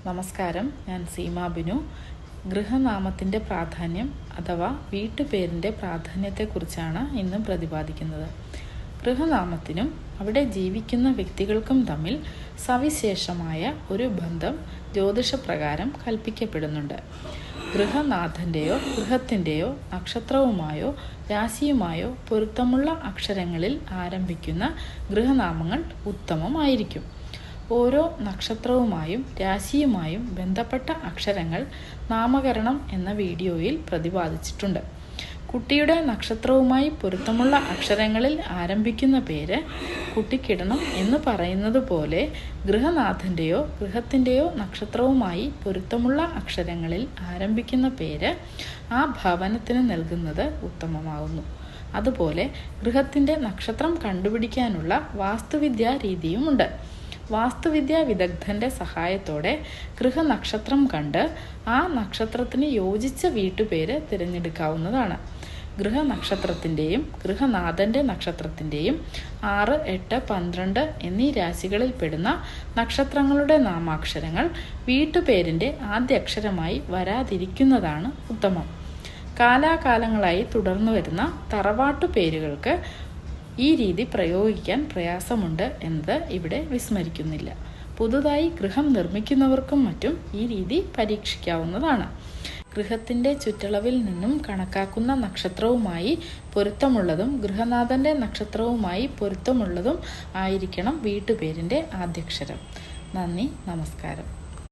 നമസ്കാരം, ഞാൻ സീമ ബിനു. ഗൃഹനാമത്തിൻ്റെ പ്രാധാന്യം അഥവാ വീട്ടുപേരിൻ്റെ പ്രാധാന്യത്തെക്കുറിച്ചാണ് ഇന്ന് പ്രതിപാദിക്കുന്നത്. ഗൃഹനാമത്തിനും അവിടെ ജീവിക്കുന്ന വ്യക്തികൾക്കും തമ്മിൽ സവിശേഷമായ ഒരു ബന്ധം ജ്യോതിഷപ്രകാരം കൽപ്പിക്കപ്പെടുന്നുണ്ട്. ഗൃഹനാഥൻ്റെയോ ഗൃഹത്തിൻ്റെയോ നക്ഷത്രവുമായോ രാശിയുമായോ പൊരുത്തമുള്ള അക്ഷരങ്ങളിൽ ആരംഭിക്കുന്ന ഗൃഹനാമങ്ങൾ ഉത്തമമായിരിക്കും. ഓരോ നക്ഷത്രവുമായും രാശിയുമായും ബന്ധപ്പെട്ട അക്ഷരങ്ങൾ നാമകരണം എന്ന വീഡിയോയിൽ പ്രതിപാദിച്ചിട്ടുണ്ട്. കുട്ടിയുടെ നക്ഷത്രവുമായി പൊരുത്തമുള്ള അക്ഷരങ്ങളിൽ ആരംഭിക്കുന്ന പേര് കുട്ടിക്കിടണം എന്ന് പറയുന്നത് പോലെ ഗൃഹനാഥൻ്റെയോ ഗൃഹത്തിൻ്റെയോ നക്ഷത്രവുമായി പൊരുത്തമുള്ള അക്ഷരങ്ങളിൽ ആരംഭിക്കുന്ന പേര് ആ ഭവനത്തിന് നൽകുന്നത് ഉത്തമമാകുന്നു. അതുപോലെ ഗൃഹത്തിൻ്റെ നക്ഷത്രം കണ്ടുപിടിക്കാനുള്ള വാസ്തുവിദ്യാ രീതിയുമുണ്ട്. വാസ്തുവിദ്യാ വിദഗ്ധൻ്റെ സഹായത്തോടെ ഗൃഹനക്ഷത്രം കണ്ട് ആ നക്ഷത്രത്തിന് യോജിച്ച വീട്ടുപേര് തിരഞ്ഞെടുക്കാവുന്നതാണ്. ഗൃഹനക്ഷത്രത്തിൻ്റെയും ഗൃഹനാഥൻ്റെ നക്ഷത്രത്തിൻ്റെയും 6, 8, 12 എന്നീ രാശികളിൽ പെടുന്ന നക്ഷത്രങ്ങളുടെ നാമാക്ഷരങ്ങൾ വീട്ടുപേരിൻ്റെ ആദ്യ അക്ഷരമായി വരാതിരിക്കുന്നതാണ് ഉത്തമം. കാലാകാലങ്ങളായി തുടർന്നു വരുന്ന തറവാട്ടു പേരുകൾക്ക് ഈ രീതി പ്രയോഗിക്കാൻ പ്രയാസമുണ്ട് എന്നത് ഇവിടെ വിസ്മരിക്കുന്നില്ല. പുതുതായി ഗൃഹം നിർമ്മിക്കുന്നവർക്കും മറ്റും ഈ രീതി പരീക്ഷിക്കാവുന്നതാണ്. ഗൃഹത്തിൻ്റെ ചുറ്റളവിൽ നിന്നും കണക്കാക്കുന്ന നക്ഷത്രവുമായി പൊരുത്തമുള്ളതും ഗൃഹനാഥൻ്റെ നക്ഷത്രവുമായി പൊരുത്തമുള്ളതും ആയിരിക്കണം വീട്ടുപേരിൻ്റെ ആദ്യാക്ഷരം. നന്ദി, നമസ്കാരം.